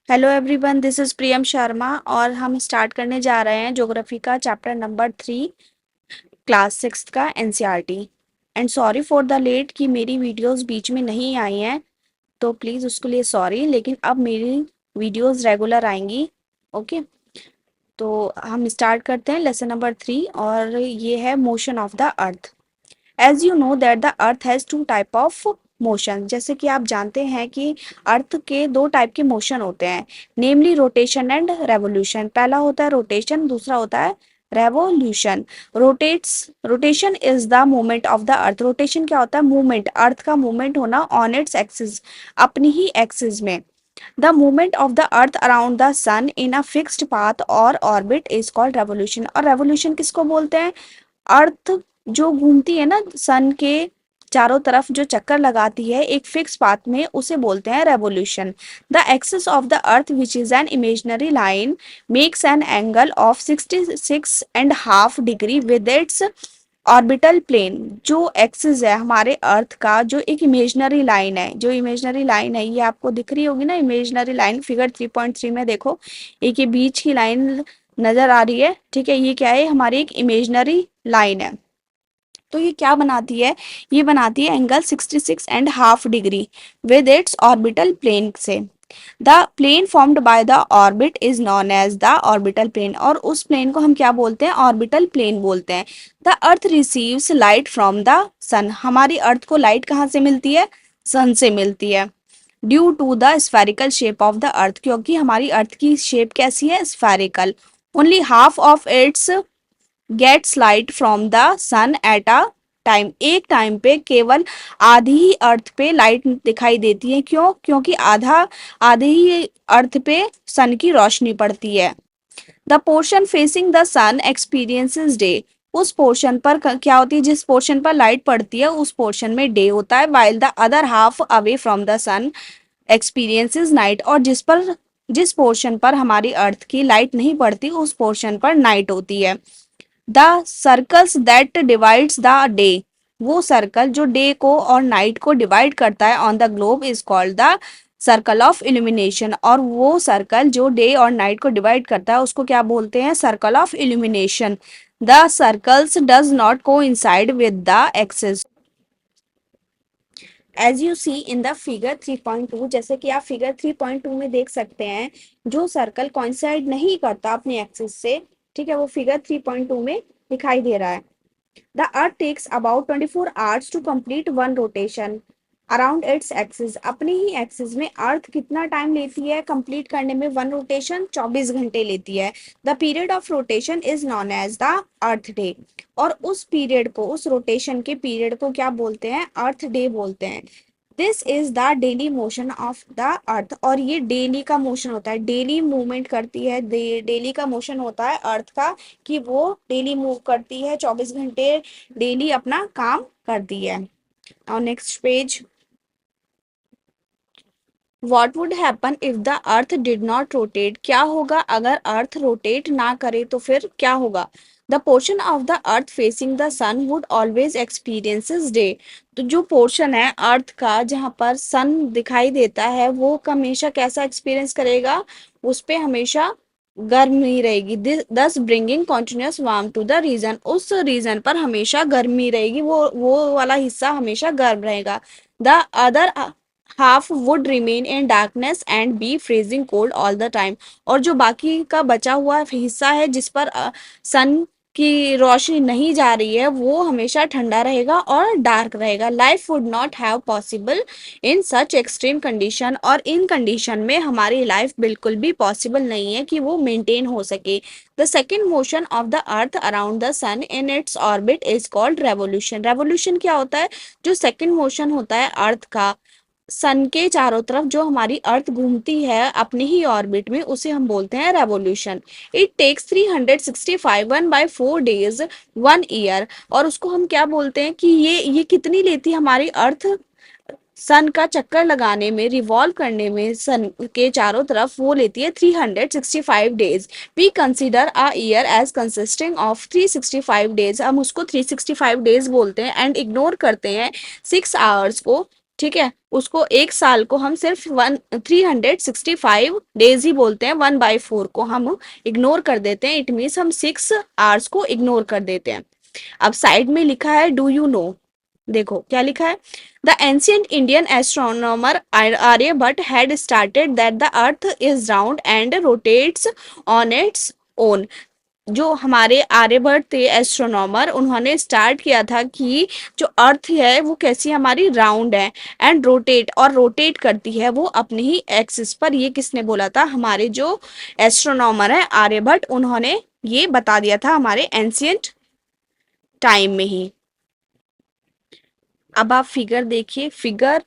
Hello everyone, this is प्रियम शर्मा और हम start करने जा रहे हैं ज्योग्राफी का चैप्टर नंबर 3 क्लास 6 का NCERT. And sorry for the late कि मेरी वीडियोस बीच में नहीं आई हैं, तो प्लीज़ उसके लिए सॉरी। लेकिन अब मेरी वीडियोस रेगुलर आएंगी। ओके, तो हम स्टार्ट करते हैं लेसन नंबर 3 और ये है motion of the earth. As you know that the earth has two type of motion. जैसे कि आप जानते हैं कि अर्थ के दो टाइप के मोशन होते हैं, नेमली रोटेशन एंड रेवोल्यूशन। पहला होता है रोटेशन, दूसरा होता है revolution. Rotation is the movement of the earth. Rotation क्या होता है? मूवमेंट, अर्थ का मूवमेंट होना ऑन इट्स एक्सिस, अपनी ही एक्सिस में। The movement of the earth around the sun in a fixed path or orbit is called revolution. और revolution किसको बोलते हैं? अर्थ जो घूमती है ना सन के चारों तरफ, जो चक्कर लगाती है एक फिक्स पाथ में, उसे बोलते हैं revolution. The axis of the earth which is an imaginary line makes an angle of 66.5 degree with its orbital plane. जो एक्सिस है हमारे अर्थ का, जो एक इमेजिनरी लाइन है, जो इमेजिनरी लाइन है ये आपको दिख रही होगी ना, इमेजिनरी लाइन फिगर 3.3 में देखो, एक ये बीच की लाइन नजर आ रही है। ठीक है, ये क्या है? हमारी एक इमेजिनरी लाइन है। तो ये क्या बनाती है? ये बनाती है angle 66.5 degree with its orbital plane से। The plane formed by the orbit is known as the orbital plane. और उस प्लेन को हम क्या बोलते हैं? ऑर्बिटल प्लेन बोलते हैं। The earth receives light from the sun. हमारी अर्थ को लाइट कहाँ से मिलती है? सन से मिलती है। Due to the spherical shape of the earth, क्योंकि हमारी अर्थ की शेप कैसी है? Spherical. Only half of its gets light from the sun at a time. एक टाइम पे केवल आधी ही अर्थ पे लाइट दिखाई देती है। क्यों? क्योंकि आधे ही अर्थ पे सन की रोशनी पड़ती है। The portion facing the sun experiences day. उस पोर्शन पर क्या होती है? जिस पोर्शन पर लाइट पड़ती है उस पोर्शन में डे होता है, while the other half away from the sun experiences night. और जिस पोर्शन पर हमारी अर्थ की लाइट नहीं पड़ती उस पोर्शन पर नाइट होती है। The circles that divides the day. वो सर्कल जो डे को और नाइट को डिवाइड करता है on the globe is called the circle of illumination. और वो सर्कल जो डे और नाइट को डिवाइड करता है उसको क्या बोलते हैं? Circle of illumination. The circles does not coincide with the axis as you see in the figure 3.2। जैसे कि आप फिगर 3.2 में देख सकते हैं, जो सर्कल कोइंसाइड नहीं करता अपने एक्सिस से, ठीक है, वो फिगर 3.2 में दिखाई दे रहा है। The Earth takes about 24 hours to complete one rotation around its axis। अपनी ही एक्सिस में अर्थ कितना टाइम लेती है कंप्लीट करने में? वन रोटेशन 24 घंटे लेती है। The period of rotation is known as the earth day. और उस पीरियड को, उस रोटेशन के पीरियड को क्या बोलते हैं? अर्थ डे बोलते हैं। This is the daily motion of the अर्थ। और ये डेली का मोशन होता है, डेली मूवमेंट करती है, डेली का मोशन होता है अर्थ का, कि वो डेली मूव करती है, 24 घंटे डेली अपना काम करती है। और next page, what would happen if the earth did not rotate. क्या होगा अगर अर्थ रोटेट ना करे? तो फिर क्या होगा? The portion of the earth facing the sun would always experiences day. तो जो पोर्शन है अर्थ का जहाँ पर सन दिखाई देता है वो हमेशा कैसा एक्सपीरियंस करेगा? उस पे हमेशा गर्मी रहेगी। Thus bringing continuous warm to the region. उस रीजन पर हमेशा गर्मी रहेगी, वो वाला हिस्सा हमेशा गर्म रहेगा। The other half would remain in darkness and be freezing cold all the time. और जो बाकी का बचा हुआ हिस्सा है जिस पर सन की रोशनी नहीं जा रही है वो हमेशा ठंडा रहेगा और डार्क रहेगा। Life would not have possible in such extreme condition. और इन कंडीशन में हमारी लाइफ बिल्कुल भी पॉसिबल नहीं है कि वो मेंटेन हो सके। The second motion of the earth around the sun in its orbit is called revolution. Revolution क्या होता है? जो सेकेंड मोशन होता है अर्थ का सन के चारों तरफ, जो हमारी अर्थ घूमती है अपने ही ऑर्बिट में, उसे हम बोलते हैं revolution. It takes 365 1/4 days 1 year. और उसको हम क्या बोलते हैं कि ये कितनी लेती है हमारी अर्थ सन का चक्कर लगाने में, रिवॉल्व करने में सन के चारों तरफ? वो लेती है 365 days. We consider a year as consisting of 365 days. हम उसको 365 डेज बोलते हैं एंड इग्नोर करते हैं 6 आवर्स को, ठीक है, उसको एक साल को हम सिर्फ 365 डेज ही बोलते हैं, 1/4 को हम इग्नोर कर देते हैं, इट मीन्स हम 6 आवर्स को इग्नोर कर देते हैं। अब साइड में लिखा है डू यू नो, देखो क्या लिखा है, the ancient Indian astronomer Aryabhatta had started that the earth is round and rotates on its own. जो हमारे आर्यभट्ट थे एस्ट्रोनॉमर, उन्होंने स्टार्ट किया था कि जो अर्थ है वो कैसी हमारी राउंड है एंड रोटेट, और रोटेट करती है वो अपने ही एक्सिस पर। ये किसने बोला था, हमारे जो एस्ट्रोनॉमर है आर्यभट्ट, उन्होंने ये बता दिया था हमारे एंशियंट टाइम में ही। अब आप फिगर देखिए, फिगर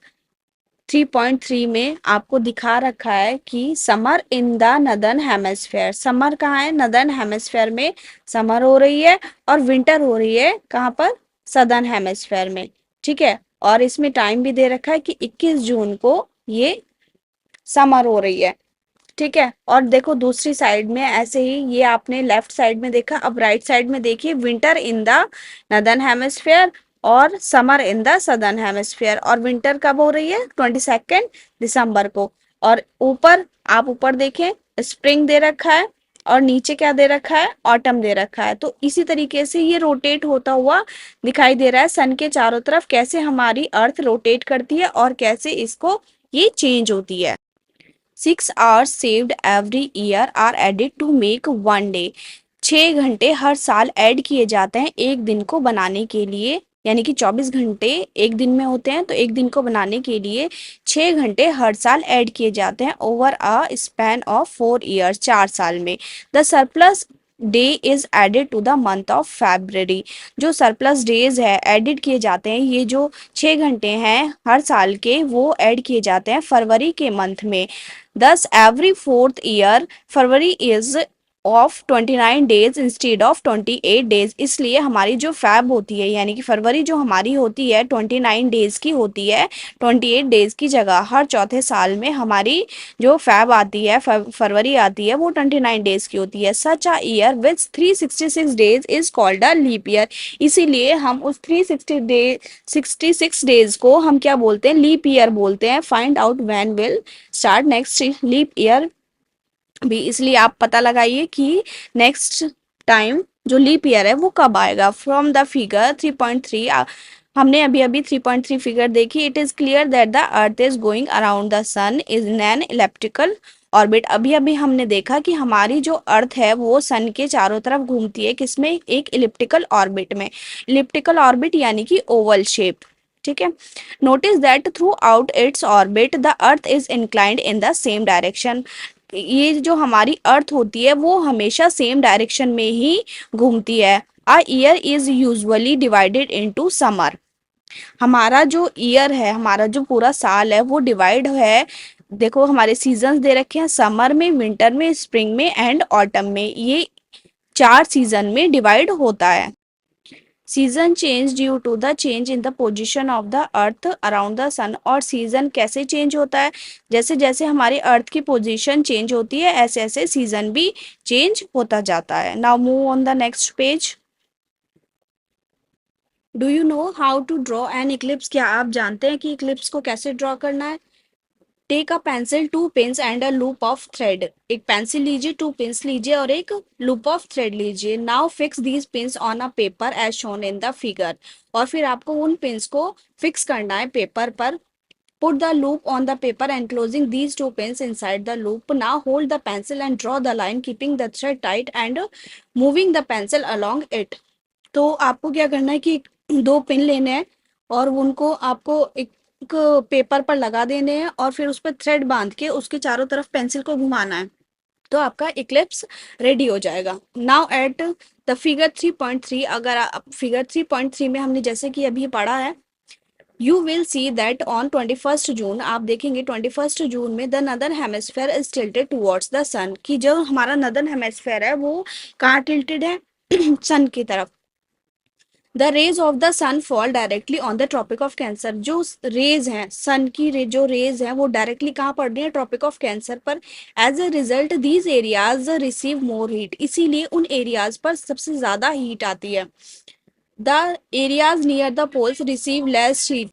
3.3 में आपको दिखा रखा है कि summer in the northern hemisphere. Summer कहाँ है, नदर्न हेमिस्फेयर में समर हो रही है, और विंटर हो रही है कहाँ पर, सदर्न हेमिस्फेयर में। ठीक है, और इसमें टाइम भी दे रखा है कि 21 जून को ये समर हो रही है। ठीक है, और देखो दूसरी साइड में ऐसे ही, ये आपने लेफ्ट साइड में देखा, अब राइट साइड में देखिए, winter in the northern hemisphere और summer in the southern hemisphere. और विंटर कब हो रही है, 22 दिसंबर को। और ऊपर, आप ऊपर देखें, स्प्रिंग दे रखा है, और नीचे क्या दे रखा है, ऑटम दे रखा है। तो इसी तरीके से ये रोटेट होता हुआ दिखाई दे रहा है सन के चारों तरफ, कैसे हमारी अर्थ रोटेट करती है और कैसे इसको ये चेंज होती है। 6 hours saved every year are added to make one day। 6 घंटे हर साल ऐड किए जाते हैं एक दिन को बनाने के लिए, यानी कि 24 घंटे एक दिन में होते हैं, तो एक दिन को बनाने के लिए 6 घंटे हर साल ऐड किए जाते हैं over a span of 4 years, 4 साल में। The surplus day is added to the month of February. जो सरप्लस डेज है एडिट किए जाते हैं, ये जो 6 घंटे हैं हर साल के, वो ऐड किए जाते हैं फरवरी के मंथ में। Thus, every fourth year, February is of 29 days instead of 28 days. इसलिए हमारी जो फैब होती है, यानी कि फरवरी जो हमारी होती है 29 डेज की होती है, 28 डेज की जगह हर चौथे साल में हमारी जो फैब आती है, फरवरी आती है, वो 29 डेज की होती है। Such a year with 366 days is called a leap year. इसीलिए हम उस 366 डेज को हम क्या बोलते हैं, लीप ईयर बोलते हैं। Find out when will start next leap year भी, इसलिए आप पता लगाइए कि नेक्स्ट टाइम जो लीप ईयर है वो कब आएगा। फ्रॉम द फिगर 3.3, हमने अभी अभी 3.3 फिगर देखी। It is clear that the earth is going around the sun is an elliptical orbit. अभी अभी हमने देखा कि हमारी जो अर्थ है वो सन के चारों तरफ घूमती है, किसमें, एक इलिप्टिकल ऑर्बिट में। इलिप्टिकल ऑर्बिट यानी कि ओवल शेप। ठीक है, notice that through out its orbit the earth is inclined in the same direction. ये जो हमारी अर्थ होती है वो हमेशा सेम डायरेक्शन में ही घूमती है। A year is usually divided into summer. हमारा जो ईयर है, हमारा जो पूरा साल है वो डिवाइड है, देखो हमारे सीजन्स दे रखे हैं, समर में, विंटर में, स्प्रिंग में एंड ऑटम में। ये 4 सीजन में डिवाइड होता है। Season change due to the change in the position of the earth around the sun. और सीजन कैसे चेंज होता है, जैसे जैसे हमारी अर्थ की पोजीशन चेंज होती है, ऐसे ऐसे सीजन भी चेंज होता जाता है। Now move on the next page. Do you know how to draw an eclipse. क्या आप जानते हैं कि इक्लिप्स को कैसे ड्रॉ करना है। Take a pencil, 2 pins and a loop of thread. एक पेंसिल लीजिए, 2 पिंस लीजिए और एक लूप ऑफ थ्रेड लीजिए। Now fix these pins on a paper as shown in the figure. और फिर आपको उन पिंस को फिक्स करना है पेपर पर। Put the loop on the paper and closing these 2 pins inside the loop. Now hold the pencil and draw the line keeping the thread tight and moving the pencil along it. तो आपको क्या करना है कि 2 pin लेने हैं और उनको आपको एक पेपर पर लगा देने हैं, और फिर उस पर थ्रेड बांध के उसके चारों तरफ पेंसिल को घुमाना है, तो आपका इक्लिप्स रेडी हो जाएगा। नाउ एट द फिगर 3.3, अगर आप फिगर 3.3 में हमने जैसे कि अभी पढ़ा है, you will see that on 21 June, आप देखेंगे 21 जून में the northern hemisphere is tilted towards the sun. कि जो हमारा नदर्न हेमिस्फेयर है वो कहाँ टिल्टेड है, सन की तरफ। The rays of the sun fall directly on the Tropic of Cancer. जो रेज हैं सन की जो रेज हैं वो डायरेक्टली कहाँ पड़ रही है, ट्रॉपिक ऑफ कैंसर पर। As a result these areas receive more heat. इसीलिए उन एरियाज पर सबसे ज्यादा हीट आती है। The areas near the poles receive less heat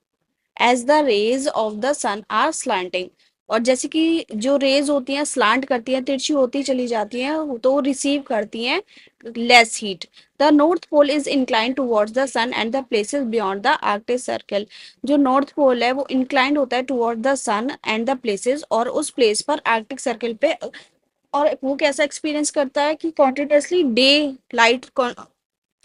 as the rays of the sun are slanting. और जैसे कि जो रेज होती हैं स्लांट करती हैं, तिरछी होती चली जाती हैं, तो वो रिसीव करती हैं less heat. The North Pole is inclined towards the sun and the places beyond the Arctic Circle. जो नॉर्थ पोल है वो इंक्लाइंड होता है toward the sun and the places, और उस प्लेस पर आर्कटिक सर्कल पे, और वो कैसा एक्सपीरियंस करता है कि कॉन्टिन्यूसली डे लाइट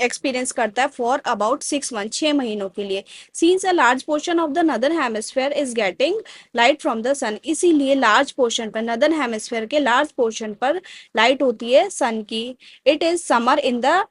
एक्सपीरियंस करता है फॉर अबाउट 6 मंथ, 6 महीनों के लिए। Since a large portion of the northern hemisphere is getting light from the sun, इसीलिए लार्ज पोर्शन पर, नदर्न हेमिस्फेयर के लार्ज पोर्शन पर लाइट होती है सन की। It is summer in the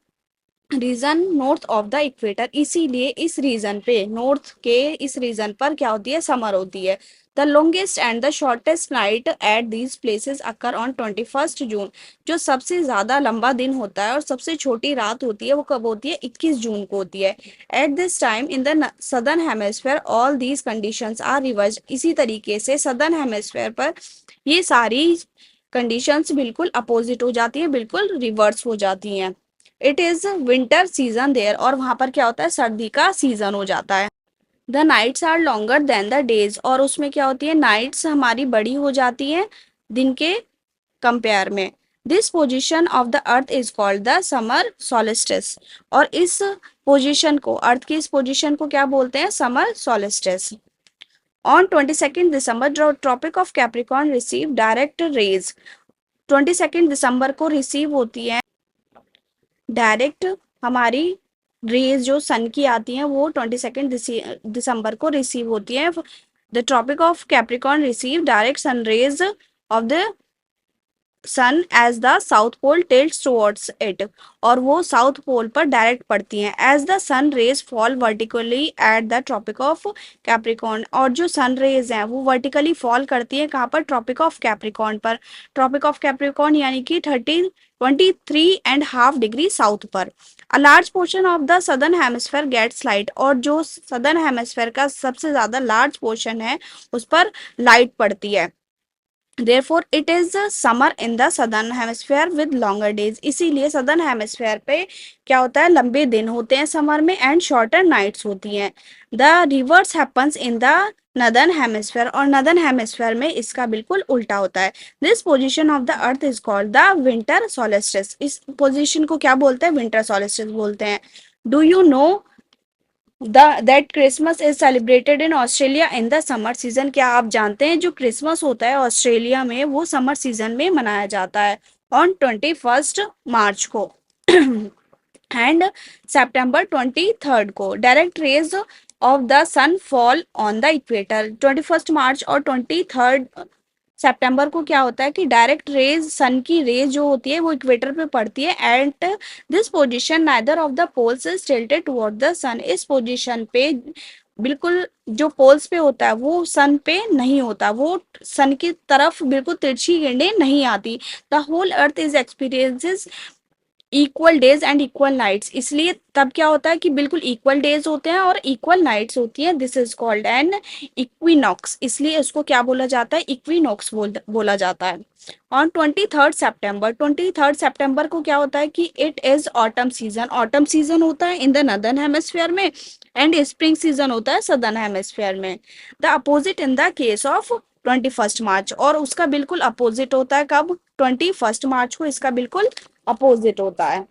region north of the equator, इसीलिए इस reason पे, नॉर्थ के इस रीजन पर क्या होती है, समर होती है। The longest and the shortest night at these places occur on 21 जून। जो सबसे ज्यादा लंबा दिन होता है और सबसे छोटी रात होती है वो कब होती है, 21 जून को होती है। At this time in the southern hemisphere all these conditions are reverse. इसी तरीके से सदर्न हेमिस्फेयर पर ये सारी कंडीशंस बिल्कुल अपोजिट हो जाती है, बिल्कुल रिवर्स हो जाती हैं। It is winter season there, और वहां पर क्या होता है, सर्दी का सीजन हो जाता है। The nights are longer than the days, और उसमें क्या होती है, नाइट्स हमारी बड़ी हो जाती हैं दिन के कंपेयर में। This position of the earth is called the summer solstice, और इस पोजिशन को, अर्थ की इस पोजिशन को क्या बोलते हैं, summer solstice. On 22 December Tropic of Capricorn receive direct rays. 22 दिसंबर को रिसीव होती है डायरेक्ट हमारी रेज, जो सन की आती हैं वो 22 दिसंबर को रिसीव होती है। The Tropic of Capricorn receive direct sun rays of the sun as the south pole tilts towards it, और वो साउथ पोल पर डायरेक्ट पड़ती हैं। As the sun rays fall vertically at the Tropic of Capricorn, और जो sun rays हैं वो vertically fall करती हैं कहाँ पर, ट्रॉपिक ऑफ कैप्रिकॉर्न पर। ट्रॉपिक ऑफ कैप्रिकॉर्न यानी कि 23.5 डिग्री साउथ पर। A large portion of the southern hemisphere gets light, और जो सदर्न हेमिस्फेयर का सबसे ज्यादा लार्ज पोर्शन है उस पर लाइट पड़ती है। Therefore, it is summer in the southern hemisphere with longer days. इसीलिए southern hemisphere पे क्या होता है, लंबे दिन होते हैं समर में एंड शॉर्टर नाइट्स होती हैं। The reverse happens in the northern hemisphere, और northern hemisphere में इसका बिल्कुल उल्टा होता है। This position of the earth is called the winter solstice. इस पोजीशन को क्या बोलते हैं, winter solstice बोलते हैं। Do you know that Christmas is celebrated in Australia in the summer season? क्या आप जानते हैं जो क्रिसमस होता है ऑस्ट्रेलिया में वो समर सीजन में मनाया जाता है ऑन 21 मार्च को एंड September 23 को। Direct rays of the sun fall on the equator. 21 मार्च और 23 सितंबर को क्या होता है कि डायरेक्ट रेज, सन की रेज जो होती है वो इक्वेटर पे पड़ती है। At this position neither of the poles is tilted toward the sun. इस पोजिशन पे बिल्कुल जो पोल्स पे होता है वो सन पे नहीं होता, वो सन की तरफ बिल्कुल तिरछी किरणें नहीं आती। The whole earth is experiences equal days and equal nights, इसलिए तब क्या होता है कि बिल्कुल इक्वल डेज होते हैं और इक्वल नाइट्स होती हैं। This is called an equinox, इसलिए इसको क्या बोला जाता है, इक्विनॉक्स बोला जाता है। ऑन 23 सितंबर को क्या होता है कि it is autumn season. Autumn season होता है इन द नदर्न हेमिस्फीयर में एंड स्प्रिंग सीजन होता है सदर्न हेमिस्फीयर में। The opposite in the case of 21 मार्च, और उसका बिल्कुल अपोजिट होता है कब, 21 मार्च को इसका बिल्कुल अपोजिट होता है।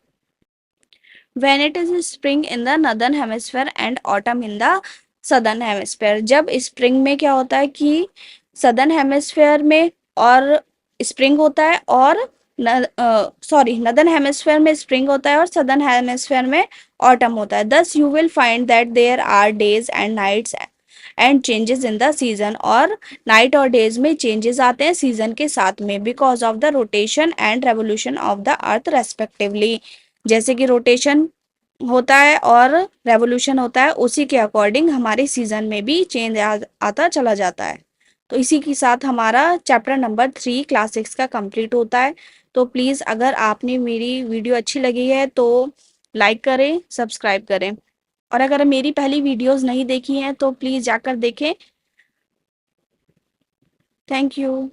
When it is spring in the northern hemisphere and autumn in the southern hemisphere, जब स्प्रिंग में क्या होता है कि सदर्न हेमिस्फेयर में और स्प्रिंग होता है, और नदर्न हेमिस्फेयर में स्प्रिंग होता है और सदर्न हेमिस्फेयर में ऑटम होता है। Thus you will find that there are days and nights and changes in the season, और नाइट और डेज में चेंजेस आते हैं सीजन के साथ में, because of the rotation and revolution of the earth respectively. जैसे कि रोटेशन होता है और रेवोल्यूशन होता है, उसी के अकॉर्डिंग हमारे सीजन में भी चेंज आता चला जाता है। तो इसी के साथ हमारा चैप्टर नंबर 3 क्लास 6 का कंप्लीट होता है। तो प्लीज़ अगर आपने मेरी वीडियो अच्छी लगी है तो लाइक करें, सब्सक्राइब करें, और अगर मेरी पहली वीडियोस नहीं देखी हैं तो प्लीज़ जाकर देखें। Thank you.